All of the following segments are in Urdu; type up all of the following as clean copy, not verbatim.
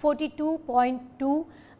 42.2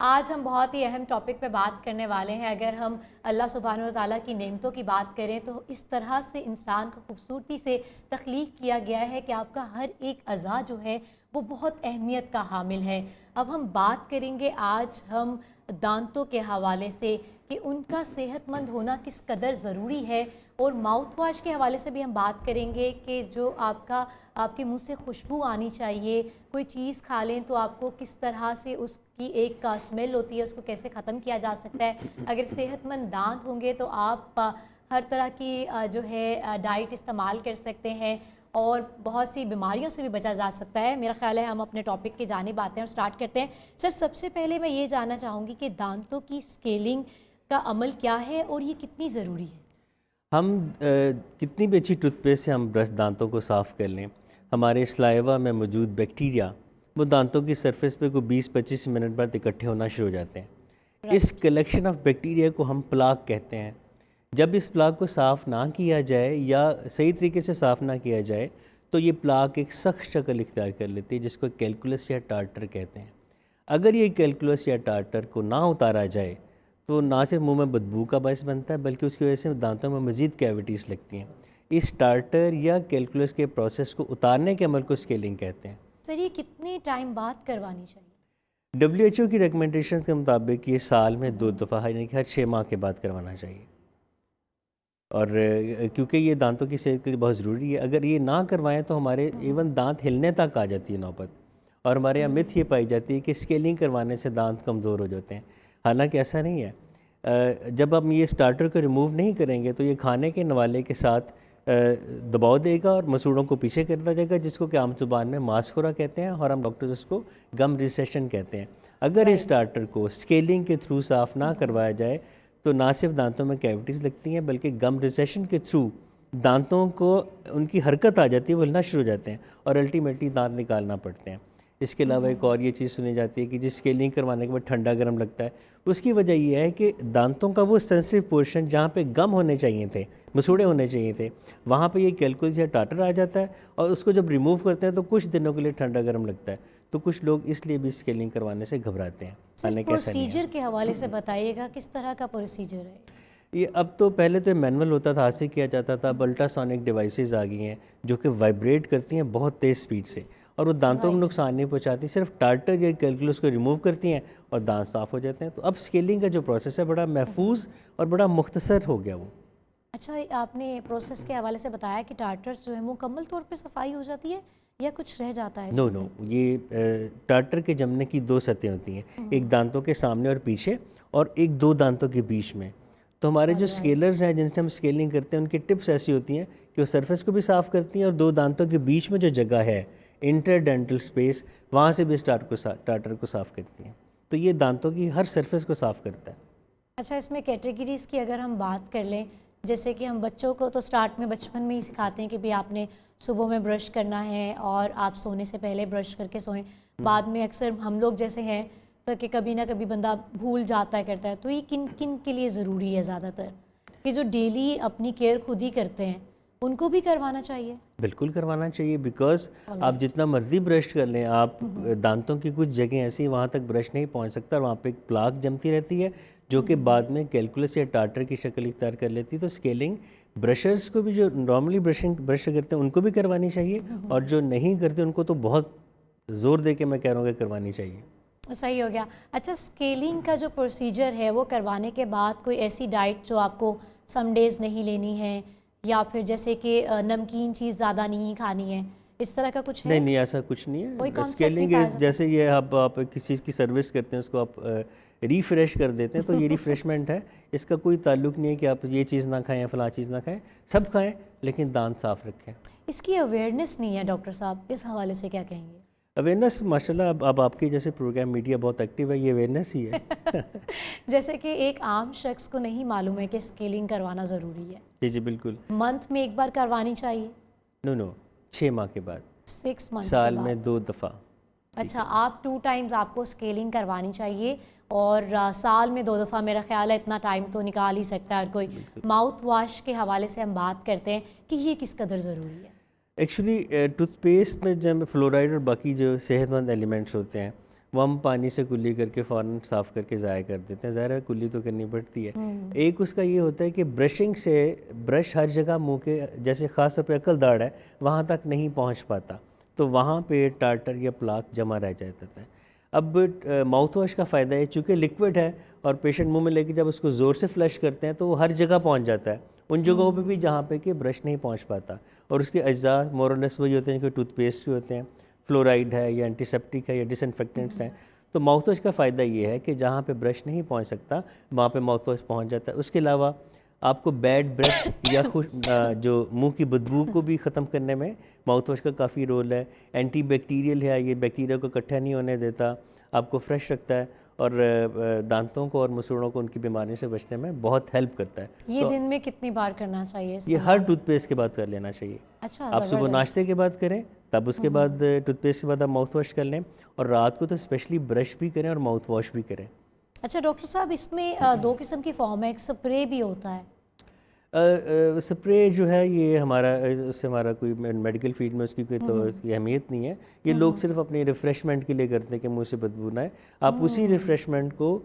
آج ہم بہت ہی اہم ٹاپک پہ بات کرنے والے ہیں. اگر ہم اللہ سبحانہ و تعالیٰ کی نعمتوں کی بات کریں تو اس طرح سے انسان کو خوبصورتی سے تخلیق کیا گیا ہے کہ آپ کا ہر ایک اعضاء جو ہے وہ بہت اہمیت کا حامل ہے. اب ہم بات کریں گے آج ہم دانتوں کے حوالے سے کہ ان کا صحت مند ہونا کس قدر ضروری ہے, اور ماؤتھ واش کے حوالے سے بھی ہم بات کریں گے کہ جو آپ کے منہ سے خوشبو آنی چاہیے, کوئی چیز کھا لیں تو آپ کو کس طرح سے اس کی ایک اسمیل ہوتی ہے, اس کو کیسے ختم کیا جا سکتا ہے. اگر صحت مند دانت ہوں گے تو آپ ہر طرح کی جو ہے ڈائٹ استعمال کر سکتے ہیں اور بہت سی بیماریوں سے بھی بچا جا سکتا ہے. میرا خیال ہے ہم اپنے ٹاپک کی جانب آتے ہیں اور سٹارٹ کرتے ہیں. سر, سب سے پہلے میں یہ جاننا چاہوں گی کہ دانتوں کی اسکیلنگ کا عمل کیا ہے اور یہ کتنی ضروری ہے؟ ہم کتنی بھی اچھی ٹوتھ پیسٹ سے ہم برش دانتوں کو صاف کر لیں, ہمارے سلائیوا میں موجود بیکٹیریا وہ دانتوں کی سرفیس پہ کوئی 20-25 منٹ بعد اکٹھے ہونا شروع ہو جاتے ہیں. اس کلیکشن آف بیکٹیریا کو ہم پلاک کہتے ہیں. جب اس پلاک کو صاف نہ کیا جائے یا صحیح طریقے سے صاف نہ کیا جائے تو یہ پلاک ایک سخت شکل اختیار کر لیتی ہے جس کو کیلکولس یا ٹارٹر کہتے ہیں. اگر یہ کیلکولس یا ٹارٹر کو نہ اتارا جائے تو نہ صرف منہ میں بدبو کا باعث بنتا ہے بلکہ اس کی وجہ سے دانتوں میں مزید کیویٹیز لگتی ہیں. اس ٹارٹر یا کیلکولس کے پروسیس کو اتارنے کے عمل کو اسکیلنگ کہتے ہیں. سر, یہ کتنے ٹائم بعد کروانی چاہیے؟ WHO کی ریکمنڈیشن کے مطابق یہ سال میں 2 دفعہ یعنی کہ ہر 6 ماہ کے بعد کروانا چاہیے. اور کیونکہ یہ دانتوں کی صحت کے لیے بہت ضروری ہے. اگر یہ نہ کروائیں تو ہمارے ایون دانت ہلنے تک آ جاتی ہے نوبت. اور ہمارے یہاں متھ یہ پائی جاتی ہے کہ اسکیلنگ کروانے سے دانت کمزور ہو جاتے ہیں. حالانکہ ایسا نہیں ہے. جب ہم یہ سٹارٹر کو ریموو نہیں کریں گے تو یہ کھانے کے نوالے کے ساتھ دباؤ دے گا اور مسوڑوں کو پیچھے کرتا جائے گا, جس کو کہ عام زبان میں ماسکورا کہتے ہیں اور ہم ڈاکٹر اس کو گم ریسیشن کہتے ہیں. اگر اس سٹارٹر کو اسکیلنگ کے تھرو صاف نہ کروایا جائے تو نہ صرف دانتوں میں کیویٹیز لگتی ہیں بلکہ گم ریسیشن کے تھرو دانتوں کو ان کی حرکت آ جاتی ہے, وہ ہلنا شروع ہو جاتے ہیں اور الٹیمیٹلی دانت نکالنا پڑتے ہیں. اس کے علاوہ ایک اور یہ چیز سنی جاتی ہے کہ جس اسکیلنگ کروانے کے بعد ٹھنڈا گرم لگتا ہے. اس کی وجہ یہ ہے کہ دانتوں کا وہ سینسٹیو پورشن جہاں پہ گم ہونے چاہیے تھے, مسوڑے ہونے چاہیے تھے, وہاں پہ یہ کیلکولس یا ٹارٹر آ جاتا ہے اور اس کو جب ریموو کرتے ہیں تو کچھ دنوں کے لیے ٹھنڈا گرم لگتا ہے. تو کچھ لوگ اس لیے بھی اسکیلنگ کروانے سے گھبراتے ہیں. پروسیجر کے حوالے سے بتائیے گا, کس طرح کا پروسیجر ہے یہ؟ اب تو پہلے تو مینول ہوتا تھا, ہاتھ سے کیا جاتا تھا. اب الٹرا سونک ڈیوائسز آ گئی ہیں جو کہ وائبریٹ کرتی ہیں بہت تیز سپیڈ سے اور وہ دانتوں کو نقصان نہیں پہنچاتی, صرف ٹارٹر یا کیلکولس کو ریموو کرتی ہیں اور دانت صاف ہو جاتے ہیں. تو اب اسکیلنگ کا جو پروسیس ہے بڑا محفوظ اور بڑا مختصر ہو گیا وہ. اچھا, آپ نے پروسیس کے حوالے سے بتایا کہ ٹارٹرز جو ہیں وہ مکمل طور پہ صفائی ہو جاتی ہے یا کچھ رہ جاتا ہے؟ نو, یہ ٹارٹر کے جمنے کی 2 سطحیں ہوتی ہیں, ایک دانتوں کے سامنے اور پیچھے اور ایک 2 دانتوں کے بیچ میں. تو ہمارے جو اسکیلرز ہیں جن سے ہم اسکیلنگ کرتے ہیں ان کی ٹپس ایسی ہوتی ہیں کہ وہ سرفیس کو بھی صاف کرتی ہیں اور 2 دانتوں کے بیچ میں جو جگہ ہے انٹر ڈینٹل اسپیس, وہاں سے بھی ٹارٹر کو صاف کرتی ہیں. تو یہ دانتوں کی ہر سرفیس کو صاف کرتا ہے. اچھا, اس میں کیٹیگریز کی اگر ہم بات کر لیں, جیسے کہ ہم بچوں کو تو سٹارٹ میں بچپن میں ہی سکھاتے ہیں کہ بھی آپ نے صبح میں برش کرنا ہے اور آپ سونے سے پہلے برش کر کے سوئیں. بعد میں اکثر ہم لوگ جیسے ہیں تو کہ کبھی نہ کبھی بندہ بھول جاتا ہے کرتا ہے, تو یہ کن کن کے لیے ضروری ہے زیادہ تر کہ جو ڈیلی اپنی کیئر خود ہی کرتے ہیں ان کو بھی کروانا چاہیے؟ بالکل کروانا چاہیے, بیکاز آپ جتنا مرضی برش کر لیں آپ دانتوں کی کچھ جگہیں ایسی وہاں تک برش نہیں پہنچ سکتا اور وہاں پہ ایک پلاک جمتی رہتی ہے جو کہ بعد میں کیلکولس یا ٹارٹر کی شکل اختیار کر لیتی ہے. تو اسکیلنگ برشرز کو بھی جو نارملی برش کرتے ہیں ان کو بھی کروانی چاہیے اور جو نہیں کرتے ان کو تو بہت زور دے کے میں کہہ رہا ہوں کہ کروانی چاہیے. صحیح ہو گیا. اچھا, اسکیلنگ کا جو پروسیجر ہے وہ کروانے کے بعد کوئی ایسی ڈائٹ جو آپ کو سم ڈیز نہیں لینی ہے یا پھر جیسے کہ نمکین چیز زیادہ نہیں کھانی ہے, اس طرح کا کچھ ہے؟ نہیں, ایسا کچھ نہیں ہے. اسکیلنگ جیسے یہ آپ کسی چیز کی سروس کرتے ہیں اس کو آپ ریفریش کر دیتے ہیں تو یہ ریفریشمنٹ ہے. اس کا کوئی تعلق نہیں ہے کہ آپ یہ چیز نہ کھائیں فلاں چیز نہ کھائیں, سب کھائیں لیکن دانت صاف رکھیں. اس کی اویئرنیس نہیں ہے ڈاکٹر صاحب, اس حوالے سے کیا کہیں گے؟ اویئرنیس ماشاءاللہ اب آپ کے جیسے پروگرام میڈیا بہت ایکٹیو ہے, یہ اویئرنیس ہی ہے. جیسے کہ ایک عام شخص کو نہیں معلوم ہے کہ اسکیلنگ کروانا ضروری ہے. جی بالکل. منتھ میں ایک بار کروانی چاہیے؟ نو, 6 ماہ کے بعد. 6 منتھ سال میں 2 دفعہ. اچھا, آپ 2 ٹائمز آپ کو اسکیلنگ کروانی چاہیے اور سال میں 2 دفعہ, میرا خیال ہے اتنا ٹائم تو نکال ہی سکتا ہے ہر کوئی. ماؤتھ واش کے حوالے سے ہم بات کرتے ہیں کہ یہ کس قدر ضروری ہے؟ ایکچولی ٹوتھ پیسٹ میں جب فلورائڈ اور باقی جو صحت مند ایلیمنٹس ہوتے ہیں وہ ہم پانی سے کلی کر کے فوراً صاف کر کے ضائع کر دیتے ہیں. ظاہر ہے کلی تو کرنی پڑتی ہے. ایک اس کا یہ ہوتا ہے کہ برشنگ سے برش ہر جگہ منہ کے جیسے خاص طور پہ عقل داڑ ہے وہاں تک نہیں پہنچ پاتا, تو وہاں پہ ٹارٹر یا پلاک جمع رہ جاتا ہے. اب ماؤتھ واش کا فائدہ ہے چونکہ لکوڈ ہے اور پیشنٹ منہ میں لے کے جب اس کو زور سے فلش کرتے ہیں تو وہ ہر جگہ پہنچ جاتا ہے, ان جگہوں پہ بھی جہاں پہ کہ برش نہیں پہنچ پاتا. اور اس کے اجزاء مورلیس وہی ہوتے ہیں کہ ٹوتھ پیسٹ بھی ہوتے ہیں, فلورائڈ ہے یا اینٹی سیپٹک ہے یا ڈس انفیکٹنٹس ہیں. تو ماؤتھ واش کا فائدہ یہ ہے کہ جہاں پہ برش نہیں پہنچ سکتا وہاں پہ ماؤتھ واش پہنچ جاتا ہے. اس کے علاوہ آپ کو بیڈ بریتھ یا جو منہ کی بدبو کو بھی ختم کرنے میں ماؤتھ واش کا کافی رول ہے. اینٹی بیکٹیریل ہے, یہ بیکٹیریا کو اکٹھا نہیں ہونے دیتا, آپ کو فریش رکھتا ہے اور دانتوں کو اور مسوڑوں کو ان کی بیماری سے بچنے میں بہت ہیلپ کرتا ہے. یہ دن میں کتنی بار کرنا چاہیے یہ ہر ٹوتھ پیسٹ کے بعد کر لینا چاہیے. اچھا, آپ صبح ناشتے کے بعد کریں, تب اس کے بعد ٹوتھ پیسٹ کے بعد آپ ماؤتھ واش کر لیں, اور رات کو تو اسپیشلی برش بھی کریں اور ماؤتھ واش بھی کریں. اچھا ڈاکٹر صاحب, اس میں 2 قسم کی فارم ہے, ایک سپرے بھی ہوتا ہے. سپرے جو ہے یہ ہمارا اس سے ہمارا کوئی میڈیکل فیلڈ میں اس کی کوئی تو اس کی اہمیت نہیں ہے. یہ لوگ صرف اپنی ریفریشمنٹ کے لیے کرتے ہیں کہ منہ سے بدبو نہ آئے. آپ اسی ریفریشمنٹ کو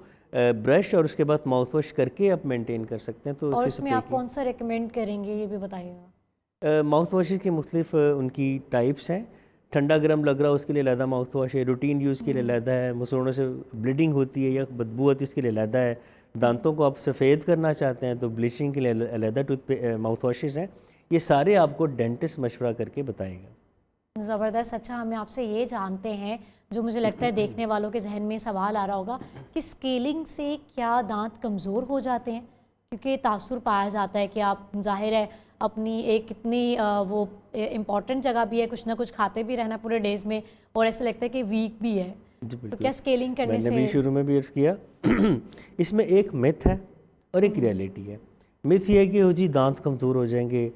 برش اور اس کے بعد ماؤتھ واش کر کے آپ مینٹین کر سکتے ہیں. تو اور اس میں آپ کون سا ریکمینڈ کریں گے یہ بھی بتائیے گا. ماؤتھ واشز کی مختلف ان کی ٹائپس ہیں. ٹھنڈا گرم لگ رہا اس کے لیے علیحدہ ماؤتھ واش ہے, روٹین یوز کے لیے علیحدہ ہے, مسوڑوں سے بلیڈنگ ہوتی ہے یا بدبو آتی ہے اس کے لیے علیحدہ ہے, دانتوں کو آپ سفید کرنا چاہتے ہیں تو بلیچنگ کے لیے علیحدہ ماؤتھ واشز ہیں. یہ سارے آپ کو ڈینٹسٹ مشورہ کر کے بتائے گا. زبردست. اچھا, ہمیں آپ سے یہ جانتے ہیں جو مجھے لگتا ہے دیکھنے والوں کے ذہن میں سوال آ رہا ہوگا کہ اسکیلنگ سے کیا دانت کمزور ہو جاتے ہیں, کیونکہ تاثر پایا جاتا ہے کہ آپ ظاہر ہے اپنی ایک کتنی وہ امپورٹنٹ جگہ بھی ہے, کچھ نہ کچھ کھاتے بھی رہنا پورے ڈیز میں, اور ایسا لگتا ہے کہ ویک بھی ہے. تو کیا اسکیلنگ کرنے سے, میں نے بھی شروع میں بھی عرض کیا, اس میں ایک میتھ ہے اور ایک ریئلٹی ہے. میتھ یہ ہے کہ جی دانت کمزور ہو جائیں گے,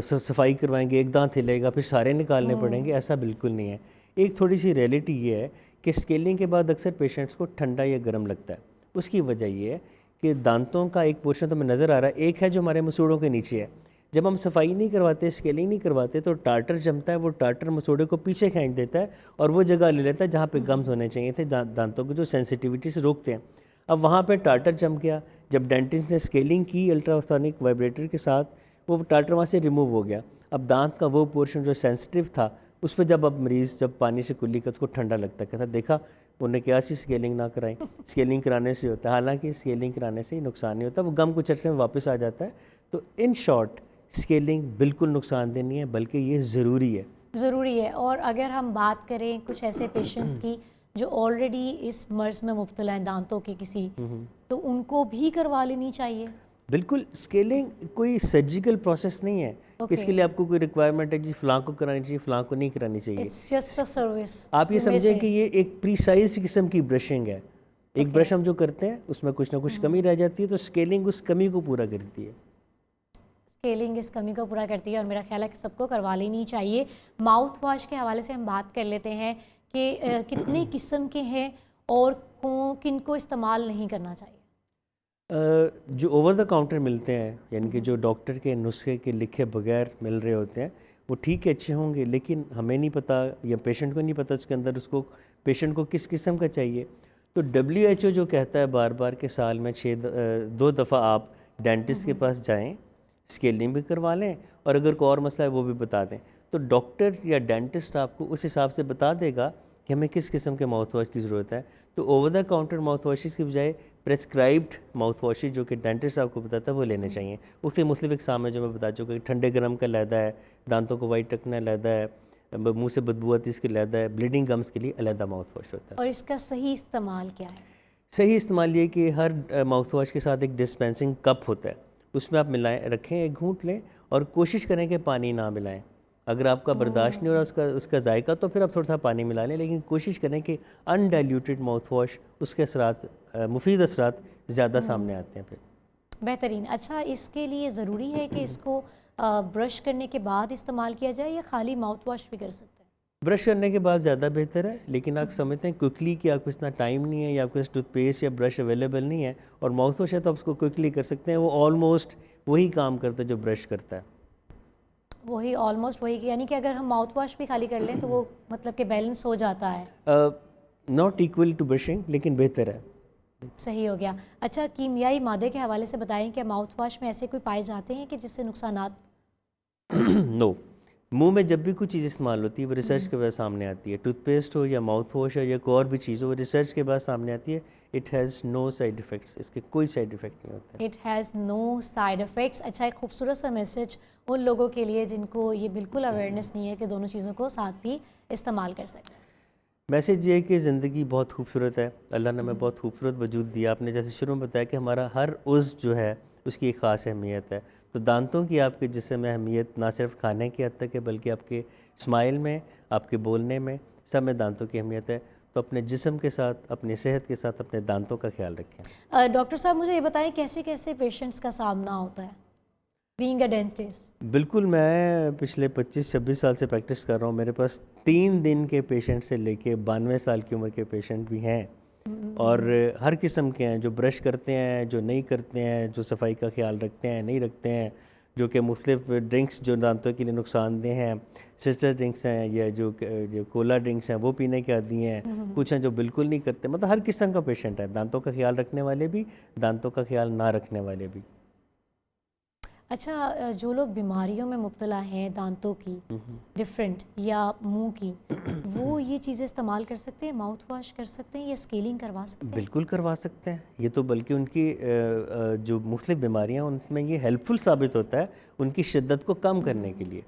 صفائی کروائیں گے, ایک دانت ہلے گا پھر سارے نکالنے پڑیں گے, ایسا بالکل نہیں ہے. ایک تھوڑی سی ریئلٹی یہ ہے کہ اسکیلنگ کے بعد اکثر پیشنٹس کو ٹھنڈا یا گرم لگتا ہے. اس کی وجہ یہ ہے کہ دانتوں کا ایک پورشن تو میں نظر آ رہا ہے, ایک ہے جو ہمارے مسوڑوں کے نیچے ہے. جب ہم صفائی نہیں کرواتے, اسکیلنگ نہیں کرواتے تو ٹارٹر جمتا ہے, وہ ٹارٹر مسوڑے کو پیچھے کھینچ دیتا ہے اور وہ جگہ لے لیتا ہے جہاں پہ گمز ہونے چاہیے تھے, دانتوں کو جو سینسیٹیوٹی سے روکتے ہیں. اب وہاں پہ ٹارٹر جم گیا, جب ڈینٹسٹ نے اسکیلنگ کی الٹراسونک وائبریٹر کے ساتھ, وہ ٹارٹر وہاں سے ریموو ہو گیا. اب دانت کا وہ پورشن جو سینسیٹیو تھا اس پہ جب اب مریض جب پانی سے کلی کا اس کو ٹھنڈا لگتا ہے, کہتا دیکھا انہوں نے کیا سی اسکیلنگ نہ کرائیں, اسکیلنگ کرانے سے ہوتا ہے. حالانکہ اسکیلنگ کرانے سے نقصان نہیں ہوتا, وہ گم کچھ عرصے میں واپس آ جاتا ہے. تو ان شارٹ اسکیلنگ بالکل نقصان دہ نہیں ہے بلکہ یہ ضروری ہے. ضروری ہے. اور اگر ہم بات کریں کچھ ایسے پیشنٹس کی جو آلریڈی اس مرض میں مبتلا ہیں دانتوں کے کسی, تو ان کو بھی کروا لینی چاہیے. بالکل, اسکیلنگ کوئی سرجیکل پروسیس نہیں ہے کہ اس کے لیے آپ کو کوئی ریکوائرمنٹ ہے جی فلاں کو کرانی چاہیے فلاں کو نہیں کرانی چاہیے. It's just a service. آپ یہ سمجھیں کہ یہ ایک پریسائز قسم کی برشنگ ہے. ایک برش ہم جو کرتے ہیں اس میں کچھ نہ کچھ کمی رہ جاتی ہے, تو اسکیلنگ اس کمی کو پورا کرتی ہے. اسکیلنگ اس کمی کو پورا کرتی ہے اور میرا خیال ہے کہ سب کو کروا لینی چاہیے. ماؤتھ واش کے حوالے سے ہم بات کر لیتے ہیں کہ کتنے قسم کے ہیں اور کن کو استعمال نہیں کرنا چاہیے. جو اوور دا کاؤنٹر ملتے ہیں, یعنی کہ جو ڈاکٹر کے نسخے کے لکھے بغیر مل رہے ہوتے ہیں, وہ ٹھیک ہے اچھے ہوں گے, لیکن ہمیں نہیں پتہ یا پیشنٹ کو نہیں پتہ اس کے اندر اس کو پیشنٹ کو کس قسم کا چاہیے. تو WHO جو کہتا ہے بار بار کہ سال میں 2 دفعہ آپ ڈینٹسٹ کے پاس جائیں, اسکیلنگ بھی کروا لیں اور اگر کوئی اور مسئلہ ہے وہ بھی بتا دیں, تو ڈاکٹر یا ڈینٹسٹ آپ کو اس حساب سے بتا دے گا کہ ہمیں کس قسم کے ماؤتھ واش کی ضرورت ہے. تو over the counter mouth washes کی بجائے پریسکرائبڈ ماؤتھ واشز جو کہ ڈینٹسٹ آپ کو بتاتا ہے وہ لینے چاہیے. اس کے مختلف اقسام ہیں جو میں بتا چکا کہ ٹھنڈے گرم کا علیحدہ ہے, دانتوں کو وائٹ رکھنا علیحدہ ہے, منہ سے بدبو آتی ہے اس کے علیحدہ ہے, بلیڈنگ گمز کے لیے علیحدہ ماؤتھ واش ہوتا ہے. اور اس کا صحیح استعمال کیا ہے؟ صحیح استعمال یہ کہ ہر ماؤتھ واش کے ساتھ ایک ڈسپینسنگ کپ ہوتا ہے, اس میں آپ ملائیں رکھیں, ایک گھونٹ لیں اور کوشش کریں کہ پانی نہ ملائیں. اگر آپ کا برداشت نہیں ہو رہا اس کا ذائقہ تو پھر آپ تھوڑا سا پانی ملا لیں, لیکن کوشش کریں کہ انڈائلیوٹڈ ماؤتھ واش, اس کے اثرات مفید اثرات زیادہ سامنے آتے ہیں. پھر بہترین. اچھا, اس کے لیے ضروری ہے کہ اس کو برش کرنے کے بعد استعمال کیا جائے یا خالی ماؤتھ واش بھی کر سکتے ہیں؟ برش کرنے کے بعد زیادہ بہتر ہے, لیکن آپ سمجھتے ہیں کوئکلی کہ آپ کو اتنا ٹائم نہیں ہے یا آپ کے پاس ٹوتھ پیسٹ یا برش اویلیبل نہیں ہے اور ماؤتھ واش ہے تو آپ اس کو کوئکلی کر سکتے ہیں. وہ آلموسٹ وہی کام کرتا ہے جو برش کرتا ہے. وہی آلموسٹ وہی, یعنی کہ اگر ہم ماؤتھ واش بھی خالی کر لیں تو وہ مطلب کہ بیلنس ہو جاتا ہے. ناٹ ایکول ٹو برشنگ، لیکن بہتر ہے. صحیح ہو گیا. اچھا کیمیائی مادے کے حوالے سے بتائیں کہ ماؤتھ واش میں ایسے کوئی پائے جاتے ہیں کہ جس سے نقصانات؟ نو، منہ میں جب بھی کوئی چیز استعمال ہوتی ہے وہ ریسرچ کے بعد سامنے آتی ہے. ٹوتھ پیسٹ ہو یا ماؤتھ واش ہو یا کوئی اور بھی چیز ہو، وہ ریسرچ کے بعد سامنے آتی ہے. It has no side effects, اس کے کوئی سائیڈ افیکٹ نہیں ہوتا. It has no side effects. اچھا ایک خوبصورت سا میسج ان لوگوں کے لیے جن کو یہ بالکل اویئرنیس نہیں ہے کہ دونوں چیزوں کو ساتھ بھی استعمال کر سکیں. میسج یہ ہے کہ زندگی بہت خوبصورت ہے، اللہ نے ہمیں بہت خوبصورت وجود دیا. آپ نے جیسے شروع میں بتایا کہ ہمارا ہر عضو جو ہے اس کی ایک خاص اہمیت ہے. تو دانتوں کی آپ کے جسم میں اہمیت نہ صرف کھانے کی حد تک ہے بلکہ آپ کے اسمائل میں، آپ کے بولنے میں، سب میں دانتوں کی اہمیت ہے. تو اپنے جسم کے ساتھ، اپنی صحت کے ساتھ اپنے دانتوں کا خیال رکھیں. ڈاکٹر صاحب مجھے یہ بتائیں کیسے کیسے پیشنٹس کا سامنا ہوتا ہے بینگ اے ڈینٹسٹ؟ بالکل، میں پچھلے 25-26 سال سے پریکٹس کر رہا ہوں. میرے پاس 3 دن کے پیشنٹ سے لے کے 92 سال کی عمر کے پیشنٹ بھی ہیں، اور ہر قسم کے ہیں، جو برش کرتے ہیں، جو نہیں کرتے ہیں، جو صفائی کا خیال رکھتے ہیں، نہیں رکھتے ہیں، جو کہ مختلف ڈرنکس جو دانتوں کے لیے نقصان دہ ہیں، سسٹر ڈرنکس ہیں، یا جو کولا ڈرنکس ہیں وہ پینے کے عادی ہیں، کچھ ہیں جو بالکل نہیں کرتے. مطلب ہر قسم کا پیشنٹ ہے، دانتوں کا خیال رکھنے والے بھی، دانتوں کا خیال نہ رکھنے والے بھی. اچھا جو لوگ بیماریوں میں مبتلا ہیں دانتوں کی ڈفرینٹ یا منہ کی، وہ یہ چیزیں استعمال کر سکتے ہیں، ماؤتھ واش کر سکتے ہیں یا اسکیلنگ کروا سکتے ہیں؟ بالکل کروا سکتے ہیں. یہ تو بلکہ ان کی جو مختلف بیماریاں ان میں یہ ہیلپ فل ثابت ہوتا ہے ان کی شدت کو کم کرنے کے لیے.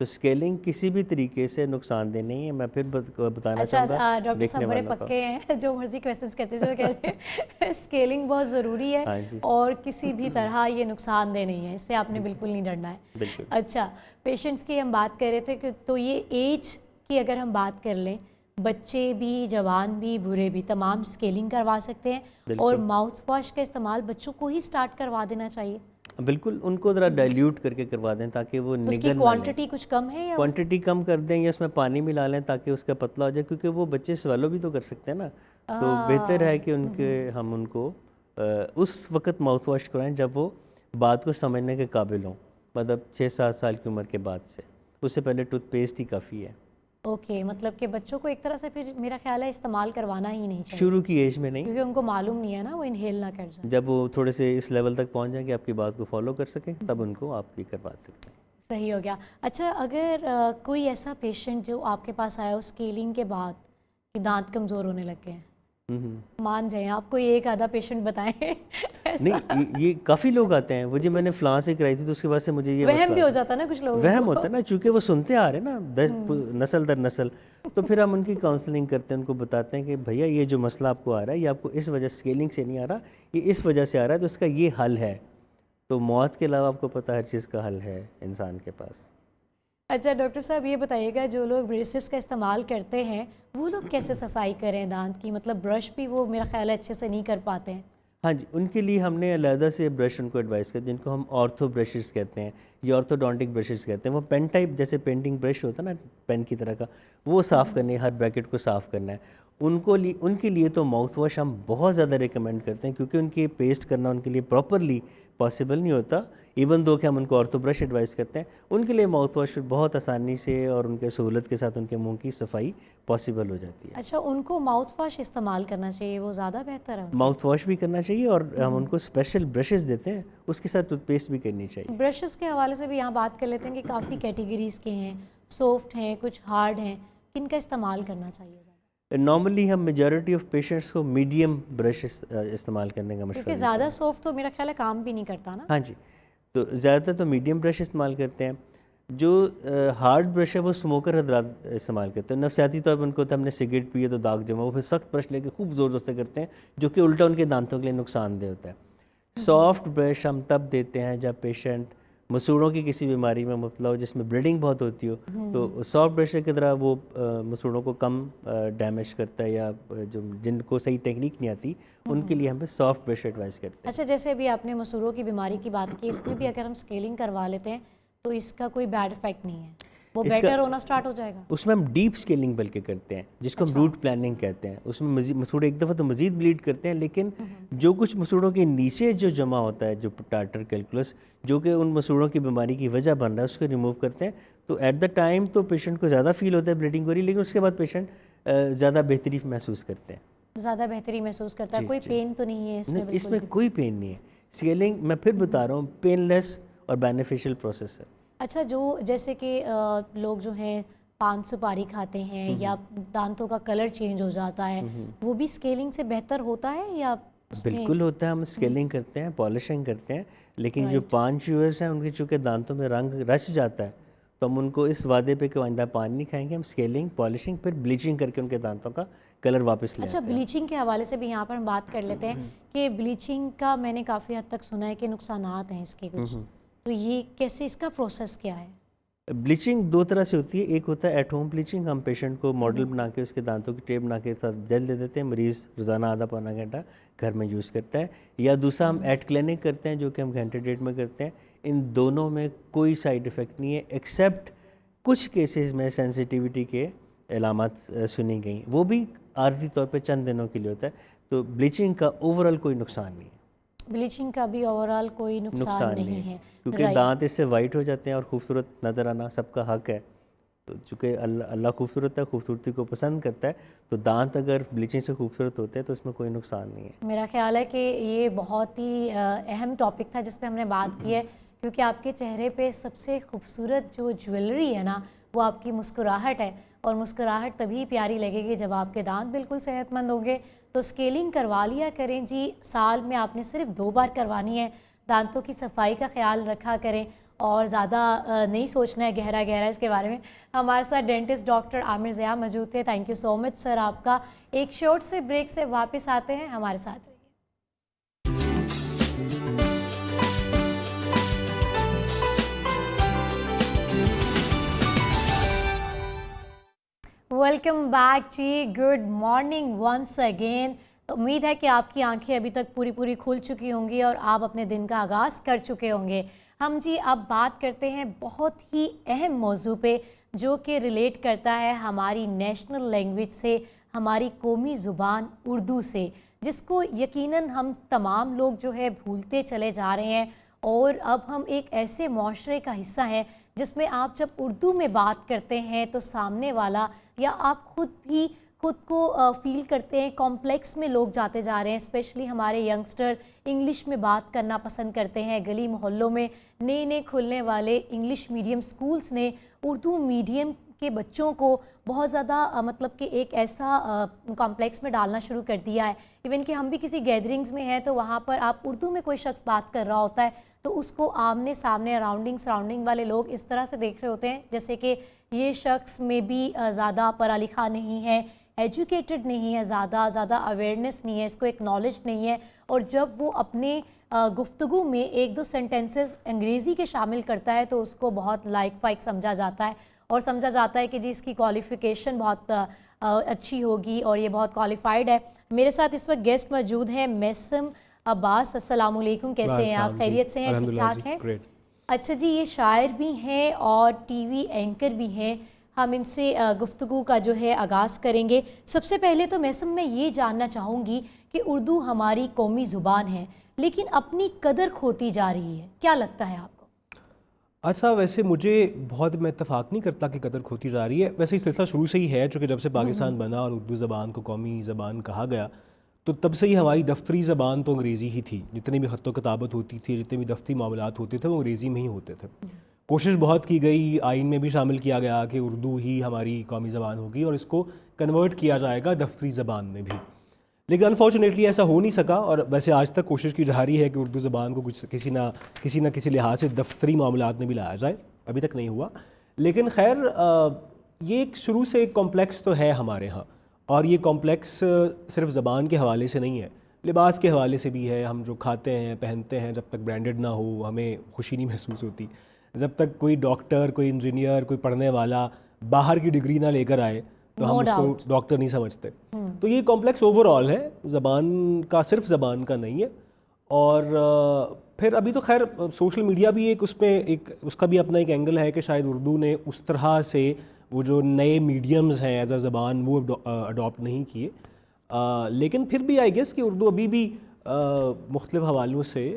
تو اسکیلنگ کسی بھی طریقے سے نقصان دہ نہیں ہے. میں پھر بتانا چاہوں گا اچھا ڈاکٹر صاحب دیکھنے بڑے والوں کو. پکے ہیں، جو مرضی کویسچنس کرتے جو کہتے ہیں اسکیلنگ بہت ضروری ہے ہاں جی، اور کسی بھی طرح یہ نقصان دہ نہیں ہے، اس سے آپ نے بالکل نہیں ڈرنا ہے. بالکل. اچھا پیشنٹس کی ہم بات کر رہے تھے کہ تو یہ ایج کی اگر ہم بات کر لیں، بچے بھی، جوان بھی، بوڑھے بھی تمام اسکیلنگ کروا سکتے ہیں، اور ماؤتھ واش کا استعمال بچوں کو ہی سٹارٹ کروا دینا چاہیے. بالکل، ان کو ذرا ڈائلیوٹ کر کے کروا دیں تاکہ وہ اس کی نگل نہ لیں. کوانٹٹی کچھ کم ہے یا کوانٹٹی کم کر دیں یا اس میں پانی ملا لیں تاکہ اس کا پتلا ہو جائے، کیونکہ وہ بچے سوالو بھی تو کر سکتے ہیں نا. تو بہتر ہے کہ ہم ان کو اس وقت ماؤتھ واش کرائیں جب وہ بات کو سمجھنے کے قابل ہوں، مطلب 6-7 سال کی عمر کے بعد سے. اس سے پہلے ٹوتھ پیسٹ ہی کافی ہے. اوکے، مطلب کہ بچوں کو ایک طرح سے پھر میرا خیال ہے استعمال کروانا ہی نہیں چاہیے شروع کی ایج میں نہیں، کیونکہ ان کو معلوم نہیں ہے نا، وہ انہیل نہ کر جائیں. جب وہ تھوڑے سے اس لیول تک پہنچ جائیں کہ آپ کی بات کو فالو کر سکیں تب ان کو آپ کی کروا سکتے ہیں. صحیح ہو گیا. اچھا اگر کوئی ایسا پیشنٹ جو آپ کے پاس آیا ہو اسکیلنگ کے بعد کہ دانت کمزور ہونے لگ گئے ہیں، مان جائیں آپ کوئی ایک آدھا پیشنٹ بتائیں. نہیں، یہ کافی لوگ آتے ہیں، وہ جی میں نے فلاں سے کرائی تھی تو اس کے بعد سے مجھے یہ وہم بھی ہو جاتا ہے نا کچھ لوگوں کو. وہم ہوتا ہے نا، چونکہ وہ سنتے آ رہے ہیں نا نسل در نسل. تو پھر ہم ان کی کاؤنسلنگ کرتے ہیں، ان کو بتاتے ہیں کہ بھیا یہ جو مسئلہ آپ کو آ رہا ہے یہ آپ کو اس وجہ اسکیلنگ سے نہیں آ رہا، یہ اس وجہ سے آ رہا ہے، تو اس کا یہ حل ہے. تو موت کے علاوہ آپ کو پتہ ہر چیز کا حل ہے انسان کے پاس. اچھا ڈاکٹر صاحب یہ بتائیے گا جو لوگ بریسز کا استعمال کرتے ہیں وہ لوگ کیسے صفائی کریں دانت کی؟ مطلب برش بھی وہ میرا خیال ہے اچھے سے نہیں کر پاتے ہیں. ہاں جی، ان کے لیے ہم نے علیحدہ سے برش ان کو ایڈوائز کرتے ہیں، جن کو ہم آرتھو برشز کہتے ہیں یا آرتھوڈونٹک برشز کہتے ہیں. وہ پین ٹائپ جیسے پینٹنگ برش ہوتا ہے نا پین کی طرح کا، وہ صاف کرنے، ہر بریکٹ کو صاف کرنا ہے. ان کے لیے تو ماؤتھ واش ہم بہت زیادہ ریکمینڈ کرتے ہیں، کیونکہ ان کی پیسٹ کرنا ان کے لیے پراپرلی پاسبل نہیں ہوتا، ایون دو کہ ہم ان کو آرتھو برش ایڈوائز کرتے ہیں. ان کے لیے ماؤتھ واش بہت آسانی سے اور ان کے سہولت کے ساتھ ان کے منہ کی صفائی پاسبل ہو جاتی ہے. اچھا ان کو ماؤتھ واش استعمال کرنا چاہیے، وہ زیادہ بہتر ہے؟ ماؤتھ واش بھی کرنا چاہیے اور ہم ان کو اسپیشل برشز دیتے ہیں، اس کے ساتھ ٹوتھ پیسٹ بھی کرنی چاہیے. برشز کے حوالے سے بھی یہاں بات کر لیتے ہیں کہ کافی کیٹیگریز کے ہیں، سافٹ ہیں، کچھ ہارڈ ہیں، کن کا استعمال کرنا چاہیے زیادہ؟ نارملی ہم میجورٹی آف پیشنٹس کو میڈیم برش استعمال کرنے کا مشورہ کیونکہ زیادہ سافٹ تو میرا خیال ہے کام بھی نہیں کرتا نا. ہاں جی، تو زیادہ تر تو میڈیم برش استعمال کرتے ہیں. جو ہارڈ برش ہے وہ اسموکر حضرات استعمال کرتے ہیں. نفسیاتی طور پر ان کو ہوتا ہے ہم نے سگریٹ پی ہے تو داغ جمع، وہ پھر سخت برش لے کے خوب زور سے کرتے ہیں جو کہ الٹا ان کے دانتوں کے لیے نقصان دہ ہوتا ہے. سافٹ برش ہم تب دیتے ہیں جب پیشنٹ مسوڑوں کی کسی بیماری میں مبتلا ہو جس میں بلیڈنگ بہت ہوتی ہو، تو سافٹ برش کی طرح وہ مسوڑوں کو کم ڈیمیج کرتا ہے، یا جن کو صحیح ٹیکنیک نہیں آتی ان کے لیے ہم سافٹ برش ایڈوائز کرتے ہیں. اچھا جیسے ابھی آپ نے مسوڑوں کی بیماری کی بات کی، اس میں بھی اگر ہم اسکیلنگ کروا لیتے ہیں تو اس کا کوئی بیڈ افیکٹ نہیں ہے، وہ بیٹر ہونا سٹارٹ ہو جائے گا؟ اس میں ہم ڈیپ اسکیلنگ بلکہ کرتے ہیں جس کو ہم روٹ پلاننگ کہتے ہیں. اس میں مسوڑے ایک دفعہ تو مزید بلیڈ کرتے ہیں، لیکن جو کچھ مسوڑوں کے نیچے جو جمع ہوتا ہے، جو ٹارٹر کیلکولس جو کہ ان مسوڑوں کی بیماری کی وجہ بن رہا ہے، اس کو ریموو کرتے ہیں. تو ایٹ دا ٹائم تو پیشنٹ کو زیادہ فیل ہوتا ہے بلیڈنگ ہو رہی، لیکن اس کے بعد پیشنٹ زیادہ بہتری محسوس کرتے ہیں. زیادہ بہتری محسوس کرتا ہے. جی، کوئی جی. پین تو نہیں ہے اس میں؟ نہیں، اس بالکل میں بھی کوئی پین نہیں ہے. اسکیلنگ میں پھر بتا رہا ہوں پین لیس اور بینیفیشیل پروسیس ہے. اچھا، جو جیسے کہ لوگ جو ہیں پان سپاری کھاتے ہیں یا دانتوں کا کلر چینج ہو جاتا ہے، وہ بھی اسکیلنگ سے بہتر ہوتا ہے یا اس میں؟ بالکل ہوتا ہے. ہم اسکیلنگ کرتے ہیں، پالشنگ کرتے ہیں، لیکن جو Right. پان چوئرس ہیں ان کے چونکہ دانتوں میں رنگ رچ جاتا ہے تو ہم ان کو اس وعدے پہ کہ آئندہ پان نہیں کھائیں گے، ہم اسکیلنگ، پالشنگ، پھر بلیچنگ کر کے ان کے دانتوں کا کلر واپس لے اچھا، آتے ہیں. بلیچنگ کے حوالے سے بھی یہاں پر ہم بات کر لیتے ہیں کہ بلیچنگ کا میں نے کافی حد تک سنا ہے کہ نقصانات ہیں اس کے کچھ، تو یہ کیسے، اس کا پروسیس کیا ہے؟ بلیچنگ دو طرح سے ہوتی ہے. ایک ہوتا ہے ایٹ ہوم بلیچنگ، ہم پیشنٹ کو ماڈل بنا کے اس کے دانتوں کی ٹیپ بنا کے ساتھ جیل دے دیتے ہیں، مریض روزانہ آدھا پونا گھنٹہ گھر میں یوز کرتا ہے. یا دوسرا ہم ایٹ کلینک کرتے ہیں جو کہ ہم گھنٹے ڈیڑھ میں کرتے ہیں. ان دونوں میں کوئی سائیڈ ایفیکٹ نہیں ہے ایکسیپٹ کچھ کیسز میں سینسیٹیوٹی کے علامات سنی گئیں، وہ بھی عارضی طور پہ چند دنوں کے لیے ہوتا ہے. تو بلیچنگ کا اوورآل کوئی نقصان نہیں ہے. بلیچنگ کا بھی اوورآل کوئی نقصان نہیں ہے، کیونکہ دانت اس سے وائٹ ہو جاتے ہیں اور خوبصورت نظر آنا سب کا حق ہے. تو چونکہ اللہ خوبصورت ہے، خوبصورتی کو پسند کرتا ہے، تو دانت اگر بلیچنگ سے خوبصورت ہوتے ہیں تو اس میں کوئی نقصان نہیں ہے. میرا خیال ہے کہ یہ بہت ہی اہم ٹاپک تھا جس پہ ہم نے بات کی ہے، کیونکہ آپ کے چہرے پہ سب سے خوبصورت جو جویلری ہے نا وہ آپ کی مسکراہٹ ہے، اور مسکراہٹ تبھی پیاری لگے گی جب آپ کے دانت بالکل صحت مند ہوں گے. تو اسکیلنگ کروا لیا کریں جی، سال میں آپ نے صرف 2 بار کروانی ہے. دانتوں کی صفائی کا خیال رکھا کریں اور زیادہ نہیں سوچنا ہے گہرا اس کے بارے میں. ہمارے ساتھ ڈینٹسٹ ڈاکٹر عامر ضیاء موجود تھے. تھینک یو سو مچ سر آپ کا. ایک شارٹ سے بریک سے واپس آتے ہیں، ہمارے ساتھ رہیے. ویلکم بیک جی، گڈ مارننگ ونس اگین. امید ہے کہ آپ کی آنکھیں ابھی تک پوری کھل چکی ہوں گی اور آپ اپنے دن کا آغاز کر چکے ہوں گے. ہم جی اب بات کرتے ہیں بہت ہی اہم موضوع پہ جو کہ ریلیٹ کرتا ہے ہماری نیشنل لینگویج سے، ہماری قومی زبان اردو سے، جس کو یقیناً ہم تمام لوگ جو ہے بھولتے چلے جا رہے ہیں. اور اب ہم ایک ایسے معاشرے کا حصہ ہیں جس میں آپ جب اردو میں بات کرتے ہیں تو سامنے والا یا آپ خود بھی خود کو فیل کرتے ہیں کمپلیکس میں لوگ جاتے جا رہے ہیں. اسپیشلی ہمارے ینگسٹر انگلش میں بات کرنا پسند کرتے ہیں. گلی محلوں میں نئے کھلنے والے انگلش میڈیم سکولز نے اردو میڈیم کے بچوں کو بہت زیادہ مطلب کہ ایک ایسا کمپلیکس میں ڈالنا شروع کر دیا ہے. ایون کہ ہم بھی کسی گیدرنگز میں ہیں تو وہاں پر آپ اردو میں کوئی شخص بات کر رہا ہوتا ہے تو اس کو آمنے سامنے سراؤنڈنگ والے لوگ اس طرح سے دیکھ رہے ہوتے ہیں جیسے کہ یہ شخص میں بھی زیادہ پڑھا لکھا نہیں ہے، ایجوکیٹڈ نہیں ہے، زیادہ اویئرنیس نہیں ہے، اس کو ایک نالج نہیں ہے. اور جب وہ اپنے گفتگو میں 1-2 سینٹنسز انگریزی کے شامل کرتا ہے تو اس کو بہت لائق فائق سمجھا جاتا ہے اور سمجھا جاتا ہے کہ جی اس کی کوالیفیکیشن بہت اچھی ہوگی اور یہ بہت کوالیفائڈ ہے. میرے ساتھ اس وقت گیسٹ موجود ہیں میسم عباس. السلام علیکم، کیسے ہیں آپ؟ خیریت سے ہیں؟ ٹھیک ٹھاک ہیں؟ اچھا جی، یہ شاعر بھی ہیں اور ٹی وی اینکر بھی ہیں. ہم ان سے گفتگو کا جو ہے آغاز کریں گے. سب سے پہلے تو میسم میں یہ جاننا چاہوں گی کہ اردو ہماری قومی زبان ہے لیکن اپنی قدر کھوتی جا رہی ہے، کیا لگتا ہے آپ کو؟ اچھا، ویسے مجھے بہت میں اتفاق نہیں کرتا کہ قدر کھوتی جا رہی ہے. ویسے یہ سلسلہ شروع سے ہی ہے، چونکہ جب سے پاکستان بنا اور اردو زبان کو قومی زبان کہا گیا تو تب سے ہی ہماری دفتری زبان تو انگریزی ہی تھی. جتنی بھی خط و کتابت ہوتی تھی، جتنے بھی دفتری معاملات ہوتے تھے وہ انگریزی میں ہی ہوتے تھے. کوشش بہت کی گئی، آئین میں بھی شامل کیا گیا کہ اردو ہی ہماری قومی زبان ہوگی اور اس کو کنورٹ کیا جائے گا دفتری زبان میں بھی، لیکن انفارچونیٹلی ایسا ہو نہیں سکا. اور ویسے آج تک کوشش کی جا رہی ہے کہ اردو زبان کو کسی نہ کسی لحاظ سے دفتری معاملات میں بھی لایا جائے. ابھی تک نہیں ہوا، لیکن خیر یہ ایک شروع سے ایک کمپلیکس تو ہے ہمارے ہاں، اور یہ کمپلیکس صرف زبان کے حوالے سے نہیں ہے، لباس کے حوالے سے بھی ہے. ہم جو کھاتے ہیں پہنتے ہیں، جب تک برانڈڈ نہ ہو ہمیں خوشی نہیں محسوس ہوتی. جب تک کوئی ڈاکٹر، کوئی انجینئر، کوئی پڑھنے والا باہر کی ڈگری نہ لے کر آئے تو ہم اس کو ڈاکٹر نہیں سمجھتے. تو یہ کمپلیکس اوور آل ہے، زبان کا صرف زبان کا نہیں ہے. اور پھر ابھی تو خیر سوشل میڈیا بھی ایک اس کا بھی اپنا ایک اینگل ہے کہ شاید اردو نے اس طرح سے وہ جو نئے میڈیمز ہیں ایز اے زبان وہ اڈاپٹ نہیں کیے. لیکن پھر بھی آئی گیس کہ اردو ابھی بھی مختلف حوالوں سے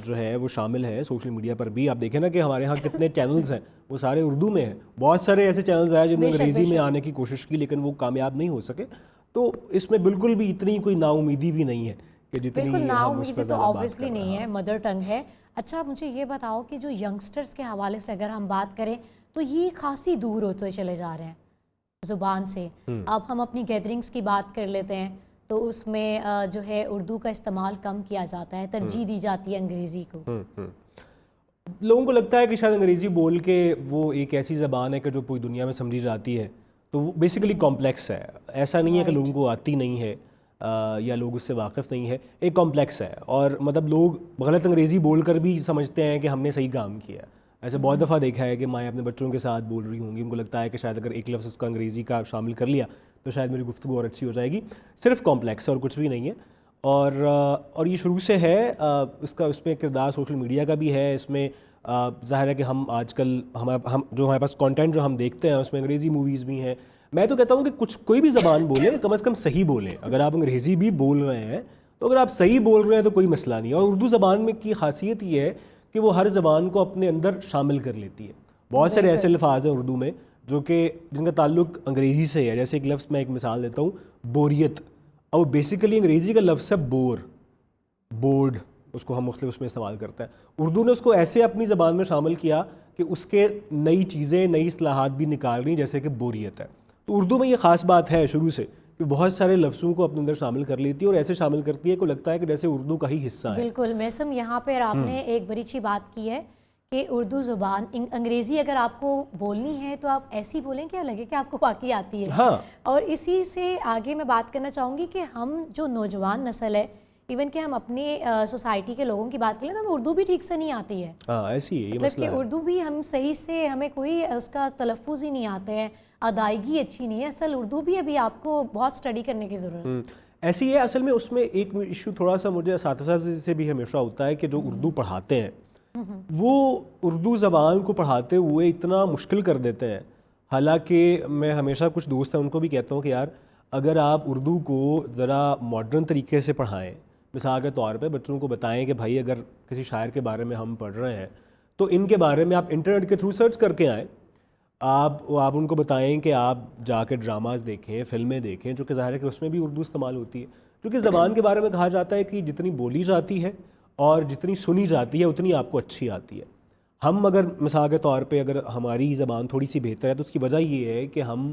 جو ہے وہ شامل ہے سوشل میڈیا پر بھی. آپ دیکھیں نا کہ ہمارے ہاں کتنے چینلز ہیں وہ سارے اردو میں ہیں. بہت سارے ایسے چینلز ہیں جنہوں نے انگریزی میں آنے کی کوشش کی لیکن وہ کامیاب نہیں ہو سکے. تو اس میں بالکل بھی اتنی کوئی نا امیدی بھی نہیں ہے کہ جتنی بالکل نا ہم اس امیدی پر تو زیادہ بات آبویسلی کر رہے نہیں ہیں. ہے، مدر ٹنگ ہے. اچھا مجھے یہ بتاؤ کہ جو ینگسٹرز کے حوالے سے اگر ہم بات کریں تو یہ خاصی دور ہوتے چلے جا رہے ہیں زبان سے. اب ہم اپنی گیدرنگز کی بات کر لیتے ہیں تو اس میں جو ہے اردو کا استعمال کم کیا جاتا ہے، ترجیح دی جاتی ہے انگریزی کو. لوگوں کو لگتا ہے کہ شاید انگریزی بول کے وہ ایک ایسی زبان ہے کہ جو پوری دنیا میں سمجھی جاتی ہے. تو وہ بیسیکلی کمپلیکس ہے. ایسا نہیں ہے کہ لوگوں کو آتی نہیں ہے یا لوگ اس سے واقف نہیں ہے. ایک کمپلیکس ہے اور مطلب لوگ غلط انگریزی بول کر بھی سمجھتے ہیں کہ ہم نے صحیح کام کیا. ایسے بہت دفعہ دیکھا ہے کہ مائیں اپنے بچوں کے ساتھ بول رہی ہوں گی، ان کو لگتا ہے کہ شاید اگر ایک لفظ اس کا انگریزی کا شامل کر لیا تو شاید میری گفتگو اور اچھی ہو جائے گی. صرف کمپلیکس ہے اور کچھ بھی نہیں ہے. اور یہ شروع سے ہے. اس میں کردار سوشل میڈیا کا بھی ہے. اس میں ظاہر ہے کہ ہم آج کل ہم جو ہمارے پاس کانٹینٹ جو ہم دیکھتے ہیں اس میں انگریزی موویز بھی ہیں. میں تو کہتا ہوں کہ کوئی بھی زبان بولیں کم از کم صحیح بولیں. اگر آپ انگریزی بھی بول رہے ہیں تو اگر آپ صحیح بول رہے ہیں تو کوئی مسئلہ نہیں ہے. اور اردو زبان میں کی خاصیت یہ ہے کہ وہ ہر زبان کو اپنے اندر شامل کر لیتی ہے. بہت سارے ایسے الفاظ ہیں اردو میں جو کہ جن کا تعلق انگریزی سے ہے. جیسے ایک لفظ میں ایک مثال دیتا ہوں، بوریت. اور بیسیکلی انگریزی کا لفظ ہے بورڈ. اس کو ہم مختلف اس میں استعمال کرتے ہیں. اردو نے اس کو ایسے اپنی زبان میں شامل کیا کہ اس کے نئی چیزیں نئی اصطلاحات بھی نکال رہی جیسے کہ بوریت ہے. تو اردو میں یہ خاص بات ہے شروع سے کہ بہت سارے لفظوں کو اپنے اندر شامل کر لیتی ہے اور ایسے شامل کرتی ہے کہ لگتا ہے کہ جیسے اردو کا ہی حصہ ہے. بالکل میسم، یہاں پر آپ نے ایک بڑی اچھی بات کی ہے کہ اردو زبان انگریزی اگر آپ کو بولنی ہے تو آپ ایسی بولیں کہ لگے کہ آپ کو واقعی آتی ہے. ہاں. اور اسی سے آگے میں بات کرنا چاہوں گی کہ ہم جو نوجوان نسل ہے، ایون کہ ہم اپنی سوسائٹی کے لوگوں کی بات کریں تو ہمیں اردو بھی ٹھیک سے نہیں آتی ہے. ہاں ایسی ہے یہ مطلب مسئلہ کہ ہے. اردو بھی ہم صحیح سے ہمیں کوئی اس کا تلفظ ہی نہیں آتا ہے، ادائیگی اچھی نہیں ہے. اصل اردو بھی ابھی آپ کو بہت اسٹڈی کرنے کی ضرورت ہے. ایسی ہے. اصل میں اس میں ایک ایشو تھوڑا سا مجھے اساتذہ سے بھی ہمیشہ ہوتا ہے کہ جو اردو پڑھاتے ہیں وہ اردو زبان کو پڑھاتے ہوئے اتنا مشکل کر دیتے ہیں. حالانکہ میں ہمیشہ کچھ دوست ہیں ان کو بھی کہتا ہوں کہ یار اگر آپ اردو کو ذرا ماڈرن طریقے سے پڑھائیں، مثال کے طور پہ بچوں کو بتائیں کہ بھائی اگر کسی شاعر کے بارے میں ہم پڑھ رہے ہیں تو ان کے بارے میں آپ انٹرنیٹ کے تھرو سرچ کر کے آئیں. آپ ان کو بتائیں کہ آپ جا کے ڈراماز دیکھیں، فلمیں دیکھیں، جو کہ ظاہر ہے کہ اس میں بھی اردو استعمال ہوتی ہے. کیونکہ زبان کے بارے میں کہا جاتا ہے کہ جتنی بولی جاتی ہے اور جتنی سنی جاتی ہے اتنی آپ کو اچھی آتی ہے. ہم اگر مثال کے طور پہ اگر ہماری زبان تھوڑی سی بہتر ہے تو اس کی وجہ یہ ہے کہ ہم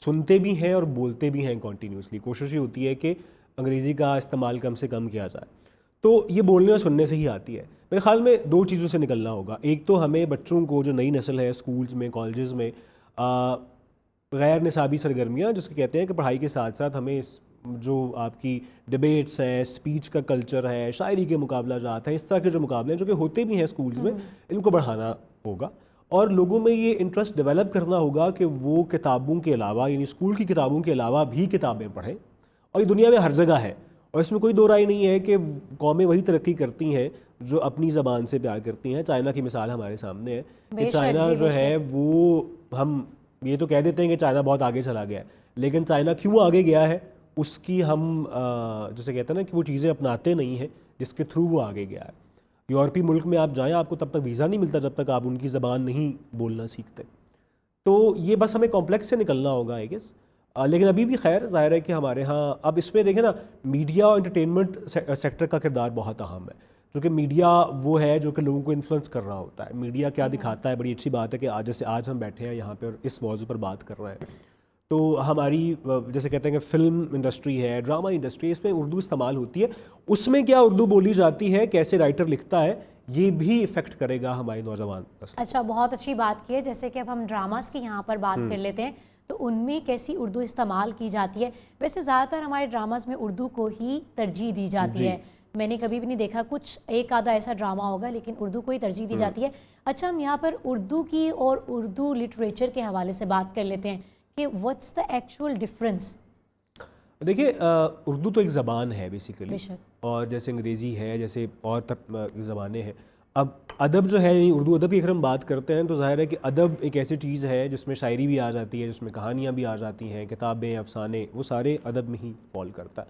سنتے بھی ہیں اور بولتے بھی ہیں کنٹینیوسلی. کوشش یہ ہوتی ہے کہ انگریزی کا استعمال کم سے کم کیا جائے. تو یہ بولنے اور سننے سے ہی آتی ہے. میرے خیال میں دو چیزوں سے نکلنا ہوگا. ایک تو ہمیں بچوں کو جو نئی نسل ہے اسکولز میں کالجز میں غیر نصابی سرگرمیاں جس کو کہتے ہیں کہ پڑھائی کے ساتھ ساتھ ہمیں جو آپ کی ڈبیٹس ہیں، اسپیچ کا کلچر ہے، شاعری کے مقابلہ جات ہیں، اس طرح کے جو مقابلے ہیں جو کہ ہوتے بھی ہیں اسکولز میں، ان کو بڑھانا ہوگا. اور لوگوں میں یہ انٹرسٹ ڈیولپ کرنا ہوگا کہ وہ کتابوں کے علاوہ یعنی اسکول کی کتابوں کے علاوہ بھی کتابیں پڑھیں. اور یہ دنیا میں ہر جگہ ہے اور اس میں کوئی دو رائے نہیں ہے کہ قومیں وہی ترقی کرتی ہیں جو اپنی زبان سے پیار کرتی ہیں. چائنا کی مثال ہمارے سامنے ہے کہ چائنا جو ہے وہ ہم یہ تو کہہ دیتے ہیں کہ چائنا بہت آگے چلا گیا ہے، لیکن چائنا کیوں آگے گیا ہے اس کی ہم جیسے کہتے ہیں نا کہ وہ چیزیں اپناتے نہیں ہیں جس کے تھرو وہ آگے گیا ہے. یورپی ملک میں آپ جائیں آپ کو تب تک ویزا نہیں ملتا جب تک آپ ان کی زبان نہیں بولنا سیکھتے. تو یہ بس ہمیں کمپلیکس سے نکلنا ہوگا آئی گیس. لیکن ابھی بھی خیر ظاہر ہے کہ ہمارے ہاں اب اس میں دیکھیں نا میڈیا اور انٹرٹینمنٹ سیکٹر کا کردار بہت اہم ہے. کیونکہ میڈیا وہ ہے جو کہ لوگوں کو انفلوئنس کر رہا ہوتا ہے. میڈیا کیا دکھاتا ہے، بڑی اچھی بات ہے کہ جیسے آج ہم بیٹھے ہیں یہاں پہ اور اس موضوع پر بات کر رہے ہیں تو ہماری جیسے کہتے ہیں کہ فلم انڈسٹری ہے، ڈرامہ انڈسٹری، اس میں اردو استعمال ہوتی ہے. اس میں کیا اردو بولی جاتی ہے، کیسے رائٹر لکھتا ہے، یہ بھی افیکٹ کرے گا ہماری نوجوان. اچھا بہت اچھی بات کی ہے. جیسے کہ اب ہم ڈراماز کی یہاں پر بات کر لیتے ہیں تو ان میں کیسی اردو استعمال کی جاتی ہے. ویسے زیادہ تر ہمارے ڈراماز میں اردو کو ہی ترجیح دی جاتی ہے. میں نے کبھی بھی نہیں دیکھا کچھ ایک آدھا ایسا ڈرامہ ہوگا لیکن اردو کو ہی ترجیح دی جاتی ہے. اچھا ہم یہاں پر اردو کی اور اردو لٹریچر کے حوالے سے بات کر لیتے ہیں کہ واٹس دا ایکچوئل ڈفرینس. دیکھیے اردو تو ایک زبان ہے بیسیکلی، اور جیسے انگریزی ہے جیسے اور زبانیں ہیں. اب ادب جو ہے اردو ادب کی اگر ہم بات کرتے ہیں تو ظاہر ہے کہ ادب ایک ایسی چیز ہے جس میں شاعری بھی آ جاتی ہے، جس میں کہانیاں بھی آ جاتی ہیں، کتابیں، افسانے، وہ سارے ادب میں ہی فال کرتا ہے.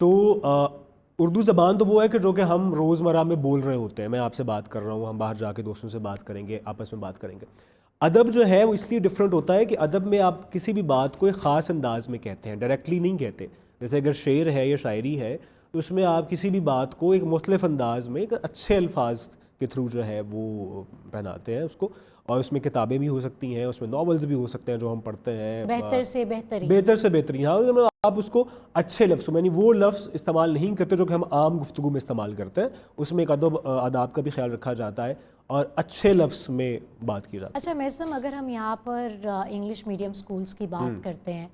تو اردو زبان تو وہ ہے کہ جو کہ ہم روزمرہ میں بول رہے ہوتے ہیں. میں آپ سے بات کر رہا ہوں, ہم باہر جا کے دوستوں سے بات کریں گے, آپس میں بات کریں گے. ادب جو ہے وہ اس لیے ڈفرینٹ ہوتا ہے کہ ادب میں آپ کسی بھی بات کو ایک خاص انداز میں کہتے ہیں, ڈائریکٹلی نہیں کہتے. جیسے اگر شعر ہے یا شاعری ہے تو اس میں آپ کسی بھی بات کو ایک مختلف انداز میں ایک اچھے الفاظ کے تھرو جو ہے وہ پہناتے ہیں اس کو. اور اس میں کتابیں بھی ہو سکتی ہیں, اس میں ناولز بھی ہو سکتے ہیں جو ہم پڑھتے ہیں, بہتر سے بہترین. بہتر سے بہترین. ہاں, آپ اس کو اچھے لفظ, یعنی وہ لفظ استعمال نہیں کرتے جو کہ ہم عام گفتگو میں استعمال کرتے ہیں. اس میں ایک ادب آداب کا بھی خیال رکھا جاتا ہے اور اچھے لفظ میں بات کی جاتی ہے. اچھا محسم, اگر ہم یہاں پر انگلش میڈیم سکولز کی بات کرتے ہیں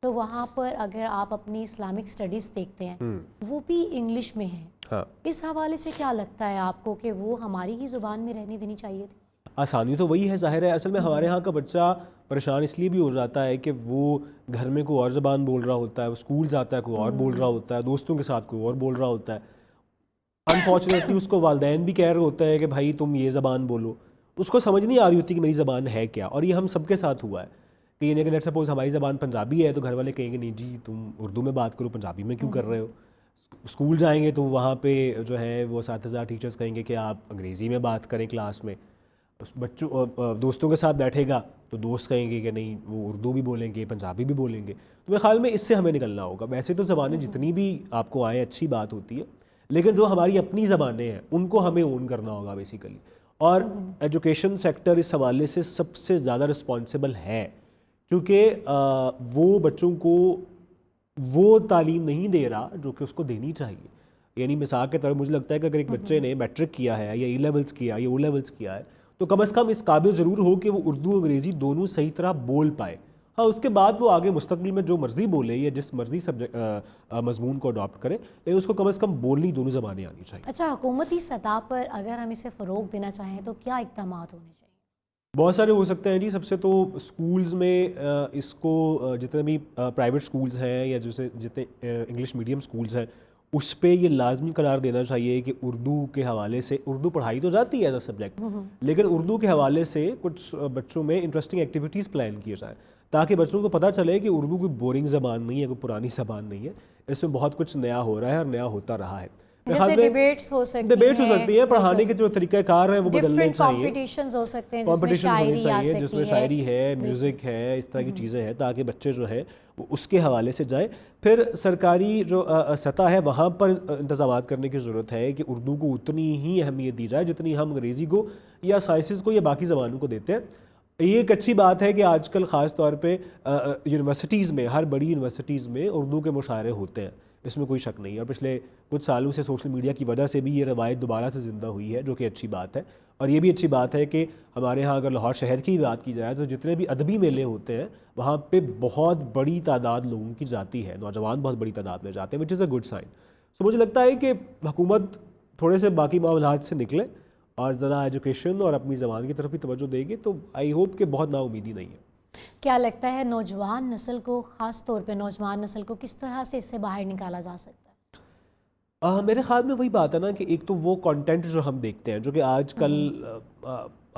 تو وہاں پر اگر آپ اپنی اسلامک اسٹڈیز دیکھتے ہیں وہ بھی انگلش میں ہیں. ہاں, اس حوالے سے کیا لگتا ہے آپ کو کہ وہ ہماری ہی زبان میں رہنے دینی چاہیے تھی؟ آسانی تو وہی ہے, ظاہر ہے. اصل میں ہمارے ہاں کا بچہ پریشان اس لیے بھی ہو جاتا ہے کہ وہ گھر میں کوئی اور زبان بول رہا ہوتا ہے, وہ اسکول جاتا ہے کوئی اور بول رہا ہوتا ہے, دوستوں کے ساتھ کوئی اور بول رہا ہوتا ہے. انفارچونیٹلی اس کو والدین بھی کہہ رہے ہوتے ہیں کہ بھائی تم یہ زبان بولو. اس کو سمجھ نہیں آ رہی ہوتی کہ میری زبان ہے کیا. اور یہ ہم سب کے ساتھ ہوا ہے کہ یعنی اگر سپوز ہماری زبان پنجابی ہے تو گھر والے کہیں گے نہیں جی تم اردو میں بات کرو, پنجابی میں کیوں کر رہے ہو. اسکول جائیں گے تو وہاں پہ جو ہے وہ اساتذہ ٹیچرز کہیں گے کہ آپ انگریزی میں بات کریں کلاس میں. بچوں دوستوں کے ساتھ بیٹھے گا تو دوست کہیں گے کہ نہیں وہ اردو بھی بولیں گے, پنجابی بھی بولیں گے. تو میرے خیال میں اس سے ہمیں نکلنا ہوگا. ویسے تو زبانیں جتنی بھی آپ کو آئیں اچھی بات ہوتی ہے, لیکن جو ہماری اپنی زبانیں ہیں ان کو ہمیں اون کرنا ہوگا بیسیکلی. اور ایجوکیشن سیکٹر اس حوالے سے سب سے زیادہ رسپانسبل ہے, کیونکہ وہ بچوں کو وہ تعلیم نہیں دے رہا جو کہ اس کو دینی چاہیے. یعنی مثال کے طور پر مجھے لگتا ہے کہ اگر ایک بچے نے میٹرک کیا ہے یا ای لیولس کیا یا او لیولس کیا ہے تو کم از کم اس قابل ضرور ہو کہ وہ اردو انگریزی دونوں صحیح طرح بول پائے. ہاں, اس کے بعد وہ آگے مستقبل میں جو مرضی بولے یا جس مرضی مضمون کو اڈاپٹ کرے, لیکن اس کو کم از کم بولنی دونوں زبانیں آنی چاہیے. اچھا, حکومتی سطح پر اگر ہم اسے فروغ دینا چاہیں تو کیا اقدامات ہونے چاہیے؟ بہت سارے ہو سکتے ہیں جی. سب سے تو اسکولز میں اس کو جتنے بھی پرائیویٹ اسکولز ہیں یا جتنے انگلش میڈیم اسکولز ہیں اس پہ یہ لازمی قرار دینا چاہیے کہ اردو کے حوالے سے, اردو پڑھائی تو جاتی ہے ایز اے سبجیکٹ, لیکن اردو کے حوالے سے کچھ بچوں میں انٹرسٹنگ ایکٹیویٹیز پلان کیے جائیں تاکہ بچوں کو پتہ چلے کہ اردو کوئی بورنگ زبان نہیں ہے, کوئی پرانی زبان نہیں ہے. اس میں بہت کچھ نیا ہو رہا ہے اور نیا ہوتا رہا ہے. جیسے ڈیبیٹس ہو سکتی ہیں, پڑھانے کے جو طریقہ کار ہیں وہ بدلنے چاہیے. کمپٹیشنز ہو سکتے ہیں کمپٹیشن ہونی چاہیے جس میں شاعری ہے, میوزک ہے, اس طرح کی چیزیں ہیں تاکہ بچے جو ہے وہ اس کے حوالے سے جائیں. پھر سرکاری جو سطح ہے وہاں پر انتظامات کرنے کی ضرورت ہے کہ اردو کو اتنی ہی اہمیت دی جائے جتنی ہم انگریزی کو یا سائنسز کو یا باقی زبانوں کو دیتے ہیں. یہ ایک اچھی بات ہے کہ آج کل خاص طور پہ یونیورسٹیز میں, ہر بڑی یونیورسٹیز میں اردو کے مشاعرے ہوتے ہیں, اس میں کوئی شک نہیں ہے. اور پچھلے کچھ سالوں سے سوشل میڈیا کی وجہ سے بھی یہ روایت دوبارہ سے زندہ ہوئی ہے, جو کہ اچھی بات ہے. اور یہ بھی اچھی بات ہے کہ ہمارے ہاں اگر لاہور شہر کی بات کی جائے تو جتنے بھی ادبی میلے ہوتے ہیں وہاں پہ بہت بڑی تعداد لوگوں کی جاتی ہے, نوجوان بہت بڑی تعداد میں جاتے ہیں, وچ از اے گڈ سائن. سو مجھے لگتا ہے کہ حکومت تھوڑے سے باقی معاملات سے نکلے اور ذرا ایجوکیشن اور اپنی زبان کی طرف بھی توجہ دے گی تو آئی ہوپ کہ بہت نا امیدی نہیں ہے. کیا لگتا ہے نوجوان نسل کو, خاص طور پہ نوجوان نسل کو کس طرح سے اس سے باہر نکالا جا سکتا ہے؟ میرے خیال میں وہی بات ہے نا کہ ایک تو وہ کانٹینٹ جو ہم دیکھتے ہیں جو کہ آج کل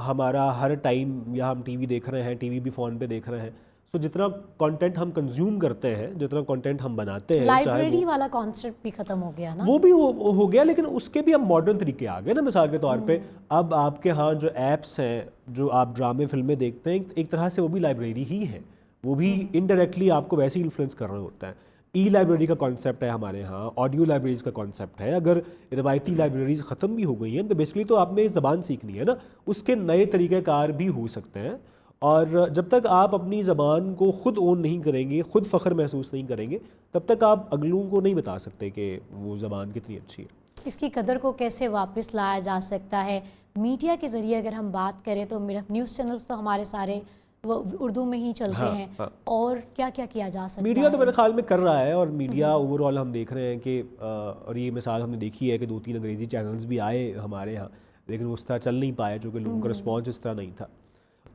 ہمارا ہر ٹائم یا ہم ٹی وی دیکھ رہے ہیں, ٹی وی بھی فون پہ دیکھ رہے ہیں, سو جتنا کانٹینٹ ہم کنزیوم کرتے ہیں, جتنا کانٹینٹ ہم بناتے ہیں, لائبریری والا کانسیپٹ بھی ختم ہو گیا نا, وہ بھی ہو گیا, لیکن اس کے بھی اب ماڈرن طریقے آ گئے نا. مثال کے طور پہ اب آپ کے ہاں جو ایپس ہیں, جو آپ ڈرامے فلمیں دیکھتے ہیں, ایک طرح سے وہ بھی لائبریری ہی ہے, وہ بھی انڈائریکٹلی آپ کو ویسے ہی انفلوئنس کر رہے ہوتے ہیں. ای لائبریری کا کانسیپٹ ہے ہمارے ہاں, آڈیو لائبریریز کا کانسیپٹ ہے. اگر روایتی لائبریریز ختم بھی ہو گئی ہیں تو بیسکلی تو آپ نے زبان سیکھنی ہے نا, اس کے نئے طریقہ کار بھی ہو سکتے ہیں. اور جب تک آپ اپنی زبان کو خود اون نہیں کریں گے, خود فخر محسوس نہیں کریں گے, تب تک آپ اگلوں کو نہیں بتا سکتے کہ وہ زبان کتنی اچھی ہے. اس کی قدر کو کیسے واپس لایا جا سکتا ہے؟ میڈیا کے ذریعے اگر ہم بات کریں تو نیوز چینلز تو ہمارے سارے وہ اردو میں ہی چلتے ہیں, اور کیا کیا کیا جا سکتا ہے؟ میڈیا تو میرے خیال میں کر رہا ہے, اور میڈیا اوور آل ہم دیکھ رہے ہیں کہ اور یہ مثال ہم نے دیکھی ہے کہ 2-3 انگریزی چینلز بھی آئے ہمارے یہاں, لیکن اس طرح چل نہیں پائے, جو کہ لوگوں کا رسپانس اس طرح نہیں تھا.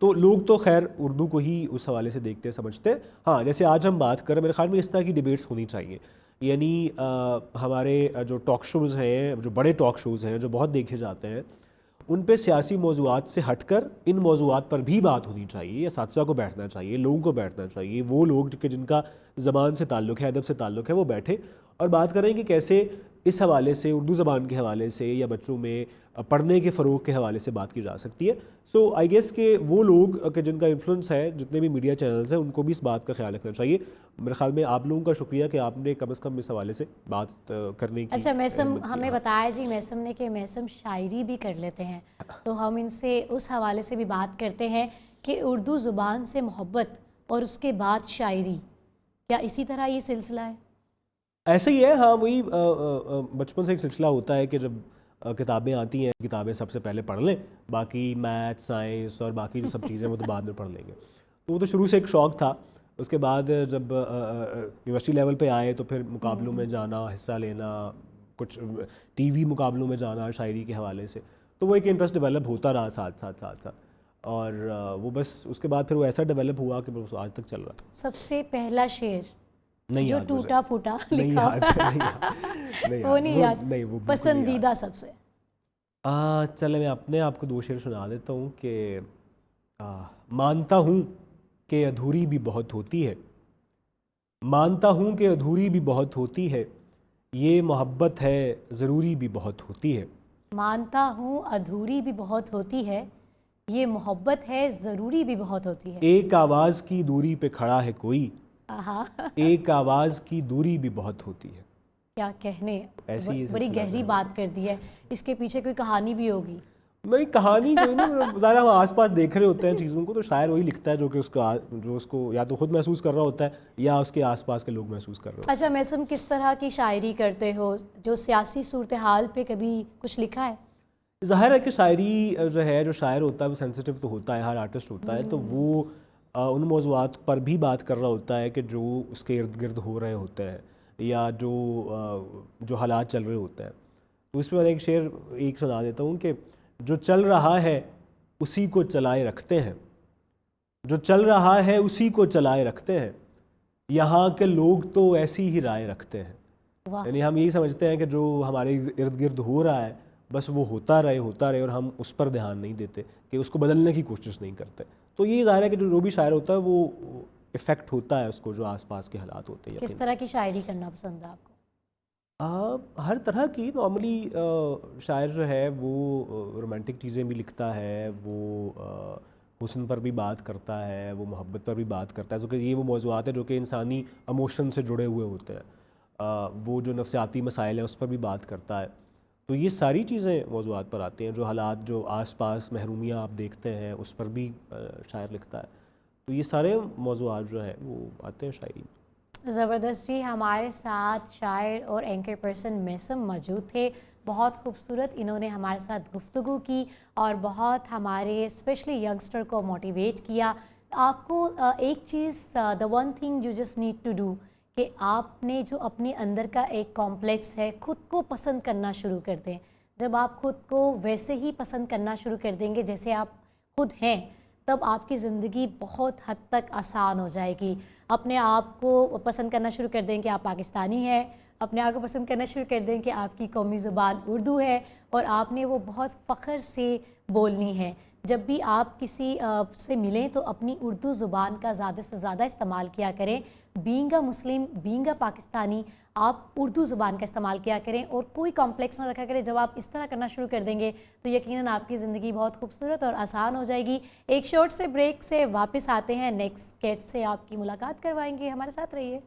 تو لوگ تو خیر اردو کو ہی اس حوالے سے دیکھتے سمجھتے. ہاں, جیسے آج ہم بات کریں, میرے خیال میں اس طرح کی ڈیبیٹس ہونی چاہیے. یعنی ہمارے جو ٹاک شوز ہیں, جو بڑے ٹاک شوز ہیں جو بہت دیکھے جاتے ہیں, ان پہ سیاسی موضوعات سے ہٹ کر ان موضوعات پر بھی بات ہونی چاہیے. اساتذہ کو بیٹھنا چاہیے, لوگوں کو بیٹھنا چاہیے, وہ لوگ کہ جن کا زبان سے تعلق ہے, ادب سے تعلق ہے, وہ بیٹھے اور بات کریں کہ کیسے اس حوالے سے اردو زبان کے حوالے سے یا بچوں میں پڑھنے کے فروغ کے حوالے سے بات کی جا سکتی ہے. سو آئی گیس کہ وہ لوگ کہ جن کا انفلوئنس ہے, جتنے بھی میڈیا چینلز ہیں, ان کو بھی اس بات کا خیال رکھنا چاہیے. میرے خیال میں آپ لوگوں کا شکریہ کہ آپ نے کم از کم اس حوالے سے بات کرنے کی. اچھا میسم ہمیں بتایا جی میسم نے کہ میسم شاعری بھی کر لیتے ہیں, تو ہم ان سے اس حوالے سے بھی بات کرتے ہیں کہ اردو زبان سے محبت اور اس کے بعد شاعری, کیا اسی طرح یہ سلسلہ ہے؟ ایسے ہی ہے, ہاں وہی بچپن سے ایک سلسلہ ہوتا ہے کہ جب کتابیں آتی ہیں, کتابیں سب سے پہلے پڑھ لیں, باقی میتھ سائنس اور باقی جو سب چیزیں وہ تو بعد میں پڑھ لیں گے. تو وہ تو شروع سے ایک شوق تھا. اس کے بعد جب یونیورسٹی لیول پہ آئے تو پھر مقابلوں میں جانا, حصہ لینا, کچھ ٹی وی مقابلوں میں جانا شاعری کے حوالے سے, تو وہ ایک انٹرسٹ ڈیولپ ہوتا رہا ساتھ ساتھ. اور وہ بس اس کے بعد پھر وہ ایسا ڈیولپ ہوا کہ بس آج تک چل رہا ہے. سب سے پہلا شعر نہیں جو یاد ٹوٹا پھوٹا نہیں لکھا یاد وہ نہیں یاد, نہیں, وہ پسندیدہ سب سے. چلے میں اپنے آپ کو 2 شعر سنا دیتا ہوں کہ مانتا ہوں کہ ادھوری بھی بہت ہوتی ہے, مانتا ہوں کہ ادھوری بھی بہت ہوتی ہے, یہ محبت ہے ضروری بھی بہت ہوتی ہے. مانتا ہوں ادھوری بھی بہت ہوتی ہے, یہ محبت ہے ضروری بھی بہت ہوتی ہے. ایک آواز کی دوری پہ کھڑا ہے کوئی, آہا ایک آواز کی دوری بھی بہت ہوتی ہے. کیا کہنے, ایسی ہی بڑی سلسلہ گہری بات کر دی ہے. اس کے پیچھے کوئی کہانی بھی ہوگی؟ نہیں کہانی کوئی نہیں, ظاہر ہم آس پاس دیکھ رہے ہوتے ہیں چیزوں کو, تو شاعر وہی لکھتا ہے جو اس کو یا تو خود محسوس کر رہا ہوتا ہے یا اس کے آس پاس کے لوگ محسوس کر رہے ہوتے ہیں. اچھا میسم, کس طرح کی شاعری کرتے ہو؟ جو سیاسی صورتحال پہ کبھی کچھ لکھا ہے؟ ظاہر ہے کہ شاعری جو ہے, جو شاعر ہوتا ہے وہ سینسیٹیو تو ہوتا ہے, ہر آرٹسٹ ہوتا ہے, تو وہ ان موضوعات پر بھی بات کر رہا ہوتا ہے کہ جو اس کے ارد گرد ہو رہے ہوتے ہیں یا جو حالات چل رہے ہوتے ہیں. تو اس میں میں ایک شعر ایک سنا دیتا ہوں کہ جو چل رہا ہے اسی کو چلائے رکھتے ہیں, جو چل رہا ہے اسی کو چلائے رکھتے ہیں, یہاں کے لوگ تو ایسی ہی رائے رکھتے ہیں. یعنی ہم یہی سمجھتے ہیں کہ جو ہمارے ارد گرد ہو رہا ہے بس وہ ہوتا رہے اور ہم اس پر دھیان نہیں دیتے, کہ اس کو بدلنے کی کوشش نہیں کرتے. تو یہ ظاہر ہے کہ جو بھی شاعر ہوتا ہے وہ افیکٹ ہوتا ہے اس کو جو آس پاس کے حالات ہوتے ہیں. کس طرح کی شاعری کرنا پسند ہے آپ کو؟ ہر طرح کی. نارملی شاعر جو ہے وہ رومانٹک چیزیں بھی لکھتا ہے, وہ حسن پر بھی بات کرتا ہے, وہ محبت پر بھی بات کرتا ہے, کیونکہ یہ وہ موضوعات ہیں جو کہ انسانی ایموشن سے جڑے ہوئے ہوتے ہیں. وہ جو نفسیاتی مسائل ہیں اس پر بھی بات کرتا ہے. تو یہ ساری چیزیں موضوعات پر آتی ہیں. جو حالات جو آس پاس محرومیاں آپ دیکھتے ہیں اس پر بھی شاعر لکھتا ہے. تو یہ سارے موضوعات جو ہیں وہ آتے ہیں شاعری میں. زبردست جی, ہمارے ساتھ شاعر اور اینکر پرسن میسم موجود تھے. بہت خوبصورت انہوں نے ہمارے ساتھ گفتگو کی اور بہت ہمارے اسپیشلی ینگسٹر کو موٹیویٹ کیا. آپ کو ایک چیز, the one thing you just need to do, کہ آپ نے جو اپنے اندر کا ایک کمپلیکس ہے خود کو پسند کرنا شروع کر دیں. جب آپ خود کو ویسے ہی پسند کرنا شروع کر دیں گے جیسے آپ خود ہیں, تب آپ کی زندگی بہت حد تک آسان ہو جائے گی. اپنے آپ کو پسند کرنا شروع کر دیں کہ آپ پاکستانی ہیں, اپنے آپ کو پسند کرنا شروع کر دیں کہ آپ کی قومی زبان اردو ہے اور آپ نے وہ بہت فخر سے بولنی ہے. جب بھی آپ کسی سے ملیں تو اپنی اردو زبان کا زیادہ سے زیادہ استعمال کیا کریں. Being a Muslim, being a Pakistani, آپ اردو زبان کا استعمال کیا کریں اور کوئی کمپلیکس نہ رکھا کریں. جب آپ اس طرح کرنا شروع کر دیں گے تو یقیناً آپ کی زندگی بہت خوبصورت اور آسان ہو جائے گی. ایک شارٹ سے بریک سے واپس آتے ہیں, نیکسٹ گیسٹ سے آپ کی ملاقات کروائیں گے. ہمارے ساتھ رہیے.